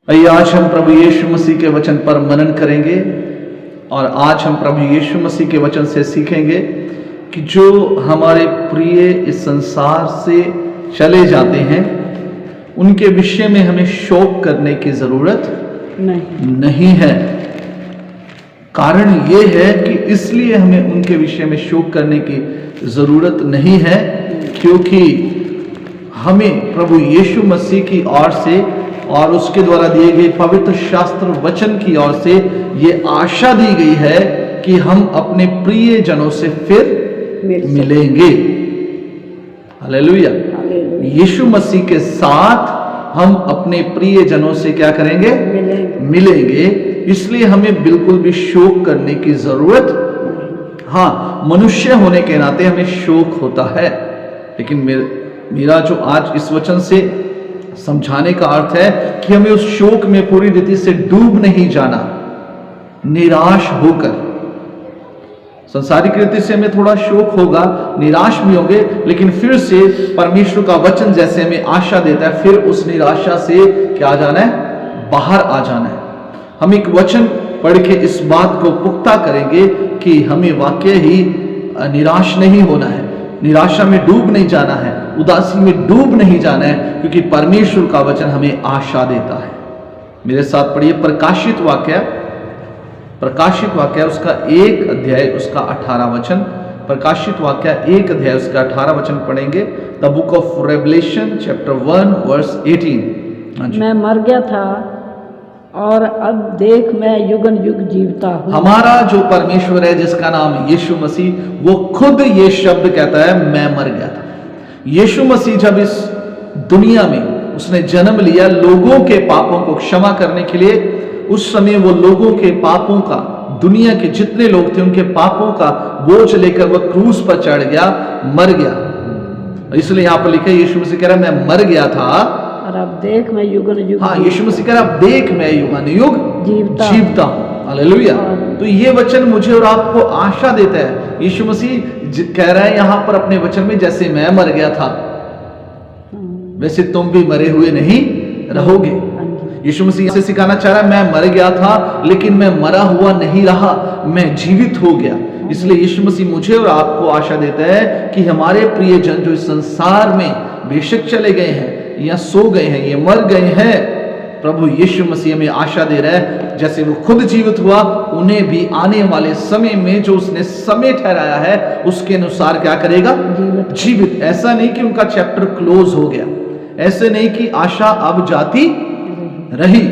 आइए आज हम प्रभु यीशु मसीह के वचन पर मनन करेंगे और आज हम प्रभु यीशु मसीह के वचन से सीखेंगे कि जो हमारे प्रिय इस संसार से चले जाते हैं उनके विषय में हमें शोक करने की जरूरत नहीं है। कारण ये है कि इसलिए हमें उनके विषय में शोक करने की जरूरत नहीं है क्योंकि हमें प्रभु यीशु मसीह की ओर से और उसके द्वारा दिए गए पवित्र शास्त्र वचन की ओर से ये आशा दी गई है कि हम अपने प्रिय जनों से फिर मिलेंगे। हालेलुया। यीशु मसीह के साथ हम अपने प्रिय जनों से क्या करेंगे? मिलेंगे। इसलिए हमें बिल्कुल भी शोक करने की जरूरत, हाँ, मनुष्य होने के नाते हमें शोक होता है, लेकिन मेरा जो आज इस वचन से समझाने का अर्थ है कि हमें उस शोक में पूरी रीति से डूब नहीं जाना, निराश होकर। संसारिक रीति से हमें थोड़ा शोक होगा, निराश भी होंगे, लेकिन फिर से परमेश्वर का वचन जैसे हमें आशा देता है, फिर उस निराशा से क्या जाना है? बाहर आ जाना है। हम एक वचन पढ़ के इस बात को पुख्ता करेंगे कि हमें वाकई ही निराश नहीं होना है, निराशा में डूब नहीं जाना है, उदासी में डूब नहीं जाना है, क्योंकि परमेश्वर का वचन हमें आशा देता है। मेरे साथ पढ़िए प्रकाशित वाक्य उसका 1 अध्याय उसका 18 वचन। प्रकाशित वाक्य 1 अध्याय उसका 18 वचन पढ़ेंगे। The book of Revelation chapter 1 verse 18। मैं मर गया था और अब देख मैं युगन युग जीवता हूँ। हमारा जो परमेश्वर है जिसका नाम यीशु मसीह, वो खुद ये शब्द कहता है, मैं मर गया था। यीशु मसीह जब इस दुनिया में उसने जन्म लिया लोगों के पापों को क्षमा करने के लिए, उस समय वो लोगों के पापों का, दुनिया के जितने लोग थे उनके पापों का बोझ लेकर वह क्रूस पर चढ़ गया, मर गया। इसलिए यहां पर लिखा है यीशु मसीह कह रहा है मैं मर गया था और अब देख मैं युगन युग, हाँ, यीशु मसीह कह रहा है अब देख मैं युगन युग जीवता हूं। हालेलुया। तो ये वचन मुझे और आपको आशा देता है। यीशु मसीह कह रहा है यहां पर अपने वचन में, जैसे मैं मर गया था वैसे तुम भी मरे हुए नहीं रहोगे। यीशु मसीह से सिखाना चाह रहा है मैं मर गया था लेकिन मैं मरा हुआ नहीं रहा, मैं जीवित हो गया। इसलिए यीशु मसीह मुझे और आपको आशा देता है कि हमारे प्रिय जन जो इस संसार में बेशक चले गए हैं या सो गए हैं, ये मर गए हैं, प्रभु यीशु मसीह में आशा दे रहा है जैसे वो खुद जीवित हुआ, उन्हें भी आने वाले समय में जो उसने समय ठहराया है उसके अनुसार क्या करेगा? जीवित। ऐसा नहीं कि उनका चैप्टर क्लोज हो गया, ऐसे नहीं कि आशा अब जाती रही।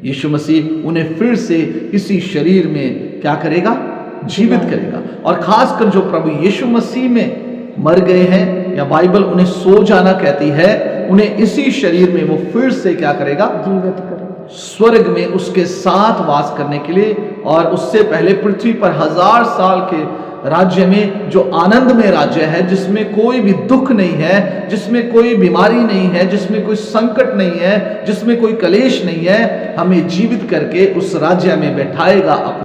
यीशु मसीह उन्हें फिर से इसी शरीर में क्या करेगा? जीवित करेगा। और खासकर जो प्रभु यीशु मसीह में मर गए हैं, या बाइबल उन्हें सो जाना कहती है, उन्हें इसी शरीर में वो फिर से क्या करेगा? जीवित करेगा, स्वर्ग में उसके साथ वास करने के लिए। और उससे पहले पृथ्वी पर 1000 साल के राज्य में, जो आनंद में राज्य है, जिसमें कोई भी दुख नहीं है, जिसमें कोई बीमारी नहीं है, जिसमें कोई संकट नहीं है, जिसमें कोई कलेश नहीं है, हमें जीवित करके उस राज्य में बैठाएगा।